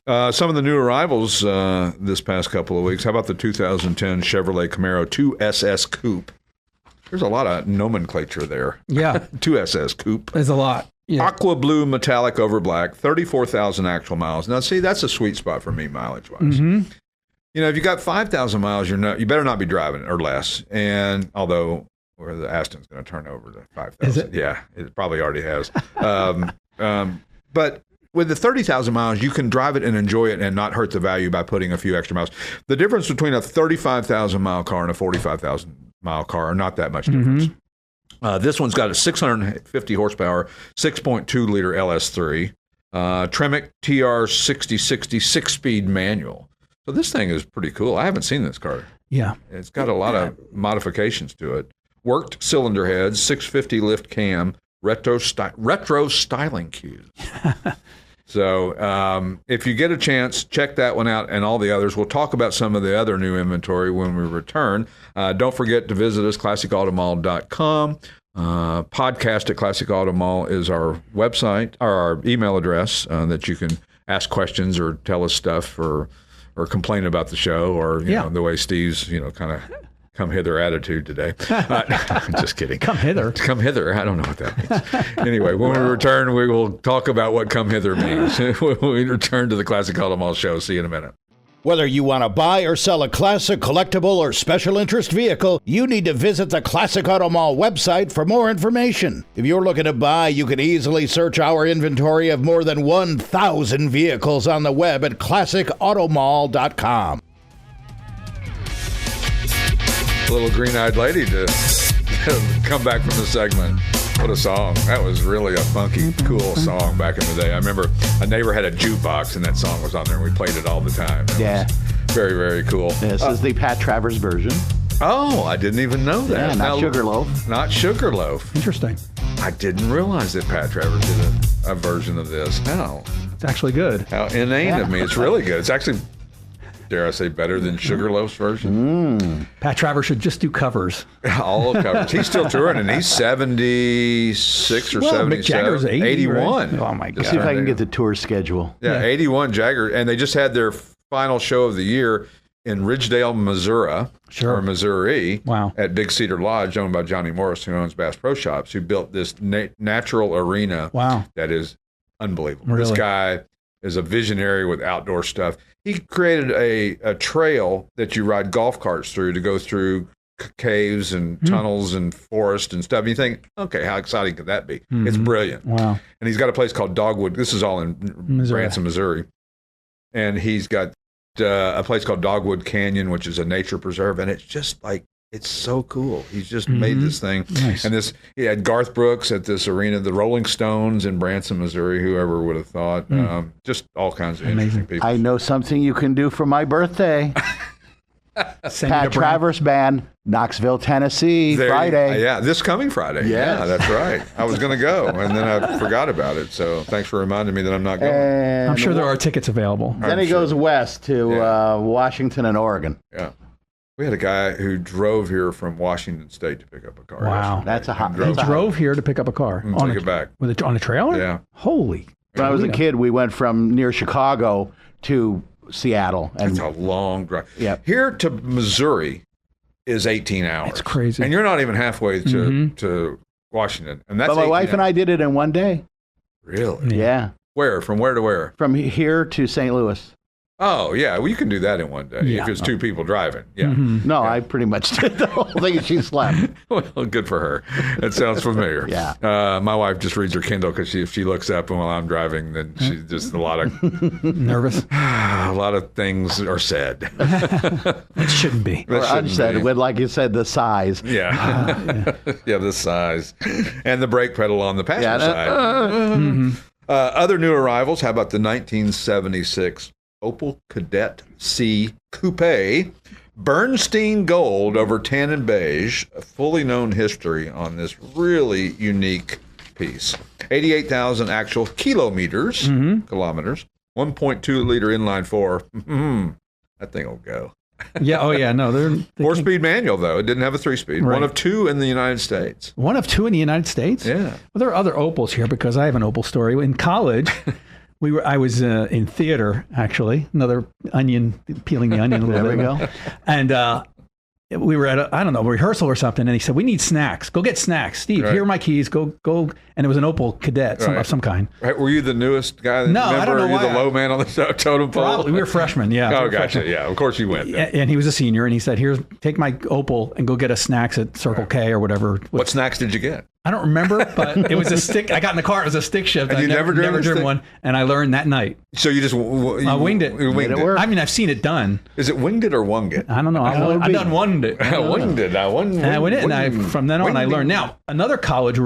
Some of the new arrivals this past couple of weeks. How about the 2010 Chevrolet Camaro 2SS Coupe? There's a lot of nomenclature there. Yeah. 2SS Coupe. There's a lot. Yeah. Aqua blue metallic over black, 34,000 actual miles. Now, see, that's a sweet spot for me mileage-wise. Mm-hmm. You know, if you got 5,000 miles, you better not be driving it or less. And although where the Aston's going to turn over to 5,000. Yeah, it probably already has. But with the 30,000 miles, you can drive it and enjoy it and not hurt the value by putting a few extra miles. The difference between a 35,000 mile car and a 45,000 mile car are not that much difference. Mm-hmm. This one's got a 650 horsepower, 6.2 liter LS3, Tremec TR6060 6-speed manual. So this thing is pretty cool. I haven't seen this car. Yeah. It's got a lot of modifications to it. Worked cylinder heads, 650 lift cam, retro styling cues. So if you get a chance, check that one out and all the others. We'll talk about some of the other new inventory when we return. Don't forget to visit us, classicautomall.com. Podcast at Classic Auto Mall is our website, or our email address that you can ask questions or tell us stuff or complain about the show or you know, the way Steve's kind of come hither attitude today. Just kidding. Come hither. Come hither. I don't know what that means. Anyway, when we return, we will talk about what come hither means. When we return to the Classic Auto Mall show. See you in a minute. Whether you want to buy or sell a classic, collectible, or special interest vehicle, you need to visit the Classic Auto Mall website for more information. If you're looking to buy, you can easily search our inventory of more than 1,000 vehicles on the web at classicautomall.com. Little green-eyed lady to come back from the segment. What a song. That was really a funky, cool song back in the day. I remember a neighbor had a jukebox and that song was on there and we played it all the time. It was very, very cool. This is the Pat Travers version. Oh, I didn't even know that. Yeah, not Sugarloaf. Not Sugarloaf. Interesting. I didn't realize that Pat Travers did a version of this. How? It's actually good. How inane of me. It's really good. It's actually, dare I say, better than Sugarloaf's version. Pat Travers should just do covers. All covers. He's still touring, and he's 76 or 77. Mick Jagger's 81. Right? Oh, my God. Let's see if I can get the tour schedule. Yeah, 81 Jagger. And they just had their final show of the year in Ridgedale, Missouri. Sure. Or Missouri. Wow. At Big Cedar Lodge, owned by Johnny Morris, who owns Bass Pro Shops, who built this natural arena. Wow. That is unbelievable. Really? This guy is a visionary with outdoor stuff. He created a trail that you ride golf carts through to go through caves and tunnels and forest and stuff. And you think, okay, how exciting could that be? Mm-hmm. It's brilliant. Wow. And he's got a place called Dogwood. This is all in Branson, Missouri. And he's got a place called Dogwood Canyon, which is a nature preserve. And it's just like, it's so cool. He's just made this thing. Nice. And he had Garth Brooks at this arena, the Rolling Stones in Branson, Missouri, whoever would have thought. Just all kinds of interesting people. I know something you can do for my birthday. Pat Travers Band, Knoxville, Tennessee, Friday. Yeah, this coming Friday. Yes. Yeah, that's right. I was going to go, and then I forgot about it. So thanks for reminding me that I'm not going. And I'm sure there are tickets available. Then he goes west to Washington and Oregon. Yeah. We had a guy who drove here from Washington State to pick up a car. Wow. That's a hot. He drove here to pick up a car. Take it back. On a trailer? Yeah. Holy. When I was a kid, we went from near Chicago to Seattle. That's a long drive. Yeah. Here to Missouri is 18 hours. It's crazy. And you're not even halfway to Washington. And that's But my wife and I did it in one day. Really? Yeah. Where? From where to where? From here to St. Louis. Oh, yeah. Well, you can do that in one day if it's two people driving. Yeah. No, I pretty much did the whole thing and she slept. Well, good for her. That sounds familiar. Yeah. My wife just reads her Kindle because if she looks up and while I'm driving, then she's just a lot of nervous. A lot of things are said. It shouldn't be. Or unsaid, with, like you said, the size. Yeah. Yeah, the size. And the brake pedal on the passenger side. Other new arrivals, how about the 1976 Opel Cadet C Coupe, Bernstein Gold over tan and beige, a fully known history on this really unique piece. 88,000 actual kilometers, 1.2 liter inline four. That thing will go. Yeah. Oh, yeah. No, they're 4-speed manual, though. It didn't have a 3-speed. Right. One of 2 in the United States. One of 2 in the United States? Yeah. Well, there are other Opels here because I have an Opel story. In college, I was in theater, actually. Another onion, peeling the onion a little bit. There we go. And we were at a rehearsal or something, and he said, "We need snacks. Go get snacks, Steve. Right. Here are my keys. Go." And it was an Opel Cadet of some kind. Right. Were you the newest guy? No, I don't know Were you why. the low man on the totem pole? Probably. We were freshmen. Yeah. Oh, gotcha. Yeah, of course you went. Then. And he was a senior, and he said, "Here, take my Opel and go get us snacks at Circle K or whatever." What snacks did you get? I don't remember, but it was a stick. I got in the car. It was a stick shift. And I you never driven one, and I learned that night. So you just I winged it. You winged Made it it. work. I mean, I've seen it done. Is it winged it or wung it? I don't know. I done winged it. Winged it. I won. And I went in, and from then on, I learned. Now, another college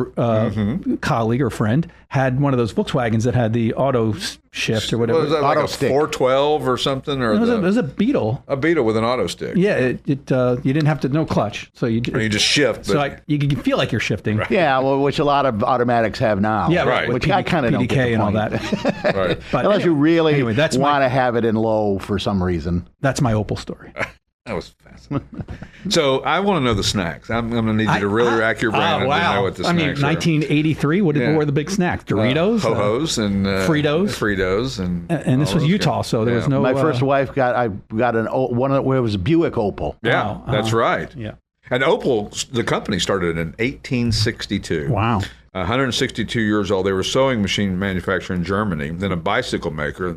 colleague or friend had one of those Volkswagens that had the auto shift or whatever. Was that like Auto a stick. 412 or something? Or It was a Beetle. a Beetle with an auto stick. Yeah, you didn't have to no clutch, so you And you just shift. so you can feel like you're shifting. Yeah, well, which a lot of automatics have now. Yeah, Right. Which I kind of don't PDK get the and all point. that. Right. But Unless you really anyway, that's want to have it in low for some reason. That's my Opel story. That was fascinating. So I want to know the snacks. I'm going to need you to really rack your brain and know what the snacks are. 1983. What were the big snacks? Doritos, Ho-Hos, and Fritos, and this was Utah, so there was no. My first wife got one of where it was a Buick Opel. Yeah, that's right. Yeah. And Opel, the company started in 1862. Wow. 162 years old. They were a sewing machine manufacturer in Germany, then a bicycle maker,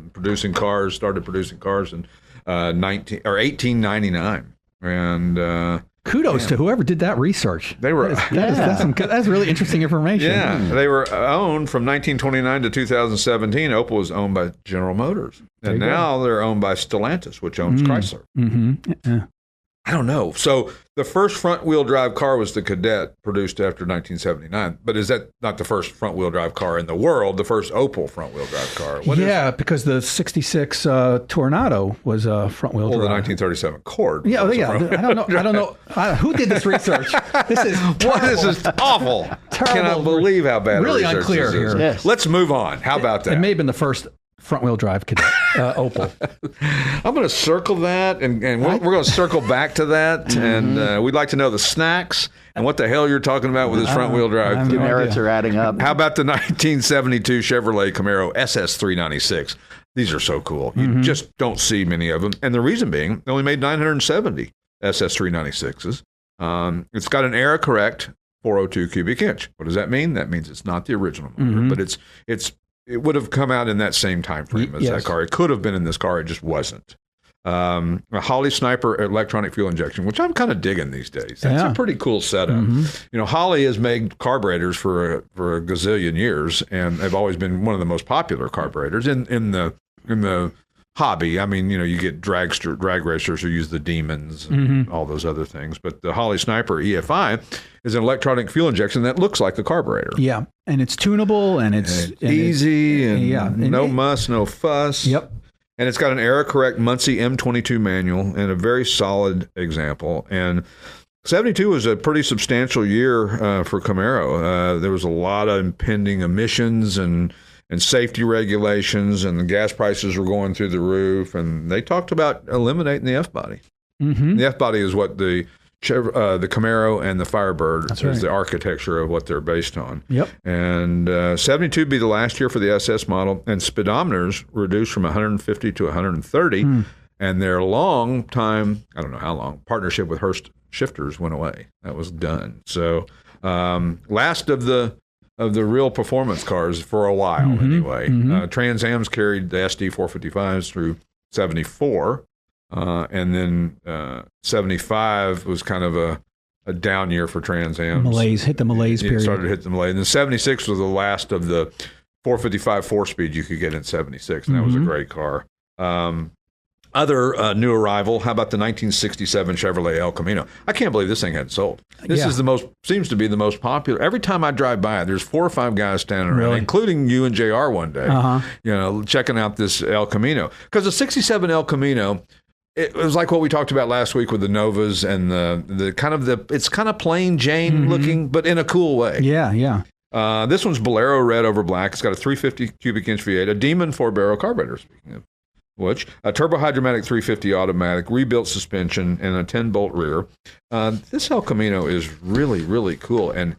started producing cars in 1899. And kudos to whoever did that research. they were That's really interesting information. yeah, they were owned from 1929 to 2017. Opel was owned by General Motors, and now they're owned by Stellantis, which owns Chrysler. Mm-hmm. I don't know. So the first front-wheel drive car was the Cadet, produced after 1979. But is that not the first front-wheel drive car in the world? The first Opel front-wheel drive car? What is because the '66 Tornado was a front-wheel the drive. 1937 Accord? Yeah, was a yeah. front-wheel I don't know. Who did this research? This is What terrible. is this awful? Terrible. Cannot believe how bad Really research unclear this is. here. Yes. Let's move on. How about that? It may have been the first front-wheel drive Cadet Opel. I'm going to circle that, and we're going to circle back to that, and we'd like to know the snacks and what the hell you're talking about with this front-wheel drive. no Merits idea. are adding up. How about the 1972 Chevrolet Camaro SS 396? These are so cool. You just don't see many of them, and the reason being, they only made 970 SS 396s. It's got an error correct 402 cubic inch. What does that mean? That means it's not the original motor, but it would have come out in that same time frame as that car. It could have been in this car. It just wasn't. A Holley Sniper electronic fuel injection, which I'm kind of digging these days. That's a pretty cool setup. You know, Holley has made carburetors for a gazillion years, and they've always been one of the most popular carburetors in the hobby. I mean, you know, you get drag racers who use the Demons and all those other things. But the Holley Sniper EFI is an electronic fuel injection that looks like the carburetor. Yeah, and it's tunable, and it's Easy, and no and muss, no fuss. Yep. And it's got an error-correct Muncie M22 manual and a very solid example. And 72 was a pretty substantial year for Camaro. There was a lot of impending emissions and safety regulations, and the gas prices were going through the roof. And they talked about eliminating the F-body. The F-body is what the Camaro and the Firebird is the architecture of what they're based on. Yep. And 72 would be the last year for the SS model, and speedometers reduced from 150 to 130, and their long time, I don't know how long, partnership with Hurst Shifters went away. That was done. So last of the real performance cars for a while anyway. Trans Am's carried the SD 455s through 74. And then 75 was kind of a down year for Trans Am. Hit the malaise period. It started to hit the malaise. And then 76 was the last of the 455 4-speed you could get in 76, and that was a great car. Other new arrival, how about the 1967 Chevrolet El Camino? I can't believe this thing hadn't sold. This is seems to be the most popular. Every time I drive by it, there's 4 or 5 guys standing around, including you and JR one day, you know, checking out this El Camino. Because the 67 El Camino, it was like what we talked about last week with the Novas and it's kind of plain Jane looking, but in a cool way. Yeah. This one's Bolero red over black. It's got a 350 cubic inch V8, a Demon 4-barrel carburetor, speaking of which, a turbo hydromatic 350 automatic, rebuilt suspension, and a 10-bolt rear. This El Camino is really, really cool. And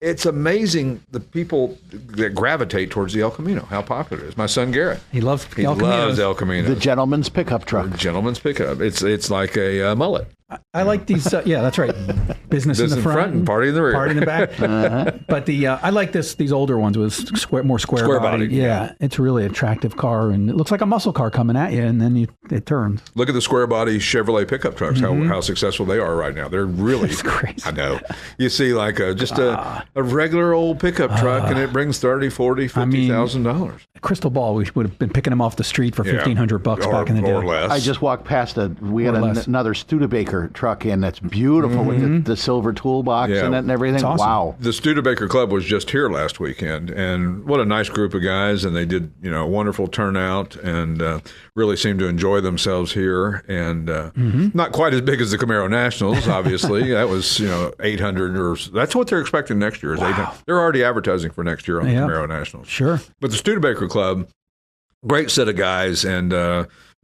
it's amazing the people that gravitate towards the El Camino, how popular it is. My son Garrett. He loves El Camino. The gentleman's pickup truck. Gentleman's pickup. It's like a mullet. I like these. Yeah, that's right. Business in the front and party in the rear. Party in the back. But I like these older ones with more square body. Yeah, it's a really attractive car, and it looks like a muscle car coming at you, and then it turns. Look at the square body Chevrolet pickup trucks. How successful they are right now. They're really. It's crazy. I know. You see like a regular old pickup truck, and it brings $30,000, $40,000, $50,000. Crystal ball. We would have been picking them off the street for $1,500 back in the day. Or less. I just walked past we had another Studebaker truck in that's beautiful with the silver toolbox in it and everything. Awesome. Wow. The Studebaker Club was just here last weekend, and what a nice group of guys, and they did a wonderful turnout and really seemed to enjoy themselves here, and not quite as big as the Camaro Nationals, obviously. That was 800 or that's what they're expecting next year is 800. They're already advertising for next year on the Camaro Nationals. Sure. But the Studebaker Club, great set of guys, and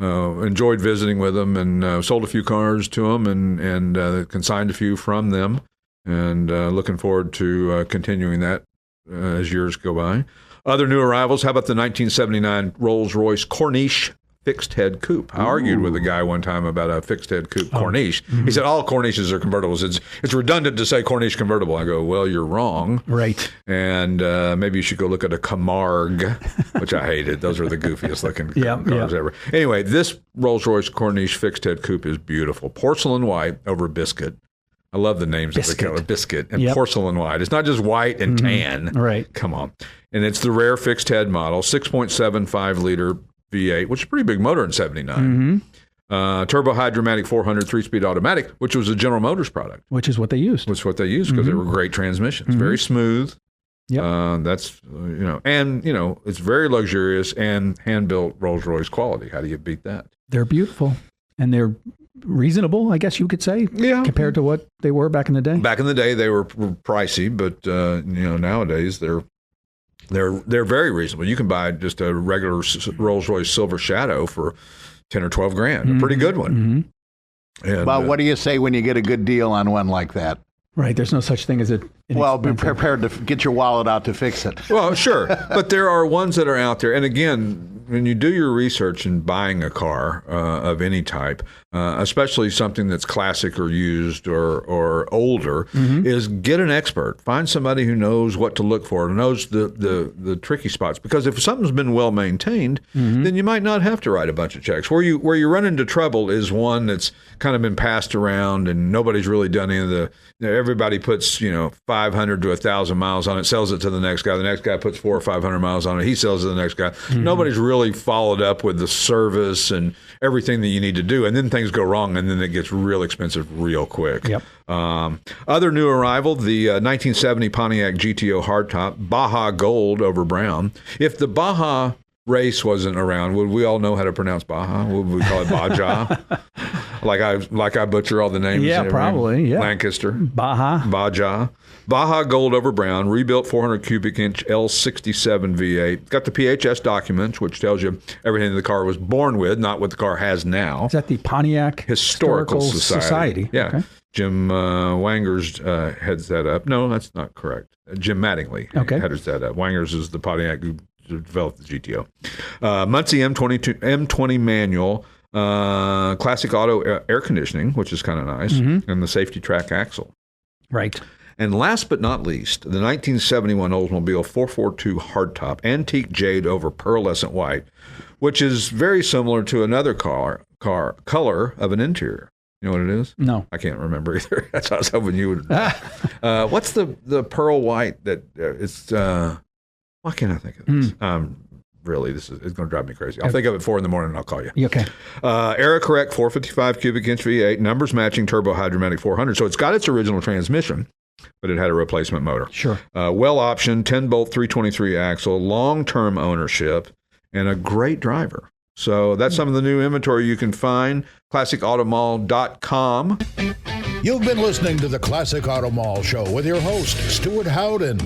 enjoyed visiting with them, and sold a few cars to them, and consigned a few from them, and looking forward to continuing that as years go by. Other new arrivals, how about the 1979 Rolls-Royce Corniche fixed head coupe? I argued with a guy one time about a fixed head coupe Corniche. He said all Corniches are convertibles. It's redundant to say Corniche convertible. I go, well, you're wrong. Right. And maybe you should go look at a Camargue, which I hated. Those are the goofiest looking cars ever. Anyway, this Rolls-Royce Corniche fixed head coupe is beautiful. Porcelain white over biscuit. I love the names of the color. Biscuit and porcelain white. It's not just white and tan. Right. Come on. And it's the rare fixed head model, 6.75 liter V8, which is a pretty big motor in 79. Turbo hydromatic 400 3-speed automatic, which was a General Motors product. Which is what they used. Which is what they used because they were great transmissions. Very smooth. Yep. That's, and, it's very luxurious and hand-built Rolls-Royce quality. How do you beat that? They're beautiful. And they're reasonable, I guess you could say, compared to what they were back in the day. Back in the day, they were pricey, but, nowadays they're very reasonable. You can buy just a regular Rolls-Royce Silver Shadow for $10 or $12,000, a pretty good one. And, well, what do you say when you get a good deal on one like that? Right, there's no such thing as it. Well, be prepared to get your wallet out to fix it. Well, sure, but there are ones that are out there, and again, when you do your research in buying a car of any type, especially something that's classic or used or older, is get an expert. Find somebody who knows what to look for, knows the tricky spots. Because if something's been well maintained, then you might not have to write a bunch of checks. Where you run into trouble is one that's kind of been passed around and nobody's really done any of the. Everybody puts 500 to 1,000 miles on it, sells it to the next guy. The next guy puts 400 or 500 miles on it. He sells it to the next guy. Nobody's really followed up with the service and everything that you need to do. And then things go wrong, and then it gets real expensive real quick. Yep. Other new arrival, the 1970 Pontiac GTO hardtop, Baja Gold over brown. If the Baja race wasn't around, would we all know how to pronounce Baja? Would we call it Baja? like I butcher all the names. Yeah, probably. Yeah. Lancaster. Baja. Baja Gold over brown, rebuilt 400 cubic inch L67 V8. Got the PHS documents, which tells you everything the car was born with, not what the car has now. Is that the Pontiac Historical Society? Yeah. Okay. Jim Wangers heads that up. No, that's not correct. Jim Mattingly heads that up. Wangers is the Pontiac who developed the GTO. Muncie M20 manual, classic auto air conditioning, which is kind of nice, and the safety track axle. Right. And last but not least, the 1971 Oldsmobile 442 hardtop, antique jade over pearlescent white, which is very similar to another car color of an interior. You know what it is? No. I can't remember either. That's what I was hoping you would. What's the pearl white that it's... why can't I think of this? Really, it's going to drive me crazy. I'll think of it 4 a.m. and I'll call you. Okay. Era correct 455 cubic inch V8, numbers matching turbo hydromatic 400. So it's got its original transmission, but it had a replacement motor. Sure. Well optioned, 10-bolt 323 axle, long-term ownership, and a great driver. So that's some of the new inventory you can find. ClassicAutomall.com. You've been listening to the Classic Auto Mall Show with your host, Stuart Howden.